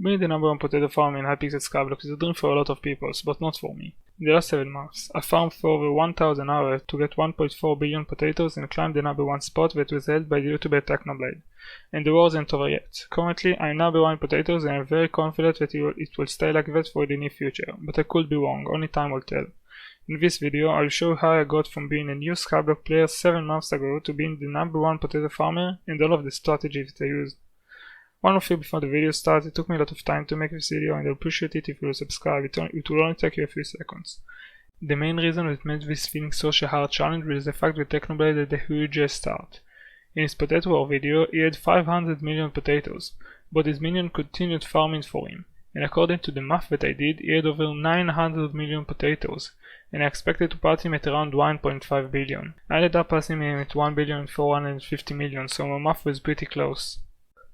Being the number one potato farmer in Hypixel Skyblock is a dream for a lot of people, but not for me. In the last 7 months, I farmed for over 1000 hours to get 1.4 billion potatoes and climbed the number one spot that was held by the YouTuber Technoblade. And the war isn't over yet. Currently, I'm number one in potatoes and I'm very confident that it will stay like that for the near future, but I could be wrong, only time will tell. In this video, I'll show how I got from being a new Skyblock player 7 months ago to being the number one potato farmer and all of the strategies that I used. One more thing before the video starts, it took me a lot of time to make this video and I appreciate it if you will subscribe, it will only take you a few seconds. The main reason that made this feeling such a hard challenge was the fact that Technoblade had a huge start. In his potato war video, he had 500 million potatoes, but his minion continued farming for him, and according to the math that I did, he had over 900 million potatoes, and I expected to pass him at around 1.5 billion. I ended up passing him at 1.450 billion, so my math was pretty close.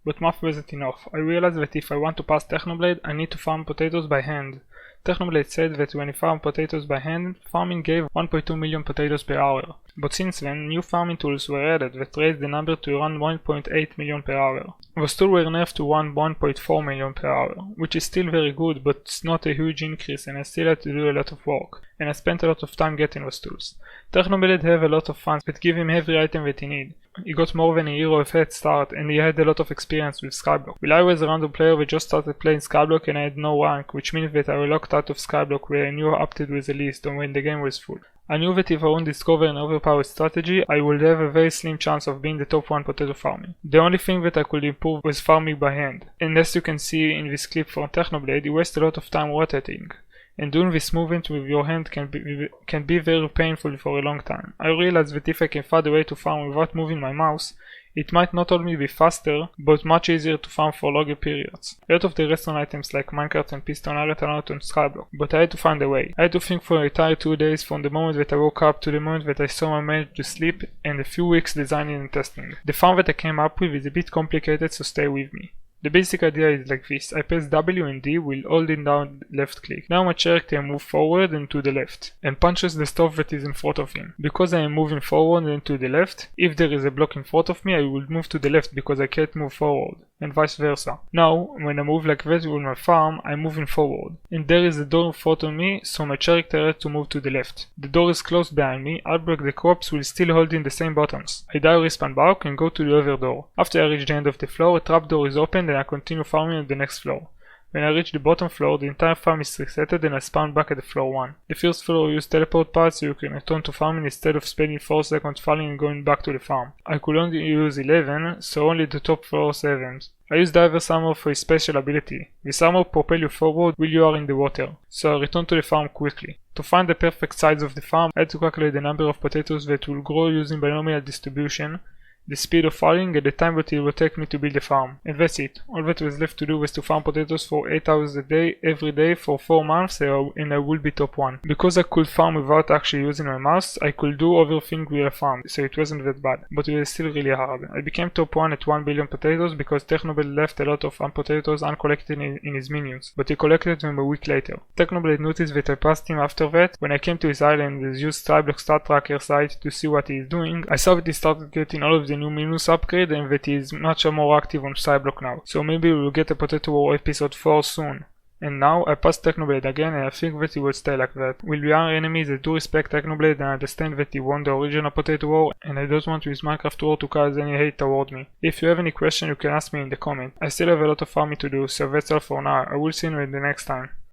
But math wasn't enough. I realized that if I want to pass Technoblade, I need to farm potatoes by hand. Technoblade said that when he farmed potatoes by hand, farming gave 1.2 million potatoes per hour. But since then, new farming tools were added that raised the number to around 1.8 million per hour. Those tools were nerfed to 1.4 million per hour, which is still very good, but it's not a huge increase and I still had to do a lot of work, and I spent a lot of time getting those tools. Technoblade have a lot of funds that give him every item that he needs. He got more than a year of head start and he had a lot of experience with Skyblock. While I was a random player that just started playing Skyblock and I had no rank, which means that I was locked out of Skyblock where I knew how updated was the list or when the game was full. I knew that if I won't discover an overpowered strategy, I would have a very slim chance of being the top 1 potato farmer. The only thing that I could improve was farming by hand, and as you can see in this clip from Technoblade, you waste a lot of time rotating. And doing this movement with your hand can be very painful for a long time. I realized that if I can find a way to farm without moving my mouse, it might not only be faster, but much easier to farm for longer periods. A lot of the restaurant items like minecart and piston are not on Skyblock, but I had to find a way. I had to think for an entire 2 days from the moment that I woke up to the moment that I saw my mate to sleep, and a few weeks designing and testing. The farm that I came up with is a bit complicated, so stay with me. The basic idea is like this: I press W and D while holding down left click. Now my character moves forward and to the left, and punches the stuff that is in front of him. Because I am moving forward and to the left, if there is a block in front of me I will move to the left because I can't move forward, and vice versa. Now, when I move like that with my farm, I'm moving forward, and there is a door in front of me, so my character has to move to the left. The door is closed behind me, Outbreak the Crops will still holding the same buttons. I die, respawn back and go to the other door. After I reach the end of the floor, a trapdoor is opened and I continue farming on the next floor. When I reach the bottom floor, the entire farm is resetted and I spawn back at the floor 1. The first floor uses teleport pads so you can return to farming instead of spending 4 seconds falling and going back to the farm. I could only use 11, so only the top floor servants. I use Diver's Armor for his special ability. This armor propels you forward while you are in the water, so I return to the farm quickly. To find the perfect size of the farm, I had to calculate the number of potatoes that will grow using binomial distribution, the speed of farming and the time that it will take me to build the farm. And that's it. All that was left to do was to farm potatoes for 8 hours a day, every day for 4 months and I will be top 1. Because I could farm without actually using my mouse, I could do everything with a farm, so it wasn't that bad. But it was still really hard. I became top 1 at 1 billion potatoes because Technoblade left a lot of potatoes uncollected in his minions, but he collected them a week later. Technoblade noticed that I passed him after that. When I came to his island and used Skyblock Star Tracker site to see what he is doing, I saw that he started getting all of the new minus upgrade and that he is much more active on Skyblock now, so maybe we will get a Potato War episode 4 soon. And now I passed Technoblade again and I think that he will stay like that. We are enemies that do respect Technoblade and understand that he won the original Potato War and I don't want his Minecraft War to cause any hate toward me. If you have any question you can ask me in the comment. I still have a lot of farming to do, so that's all for now. I will see you in the next time.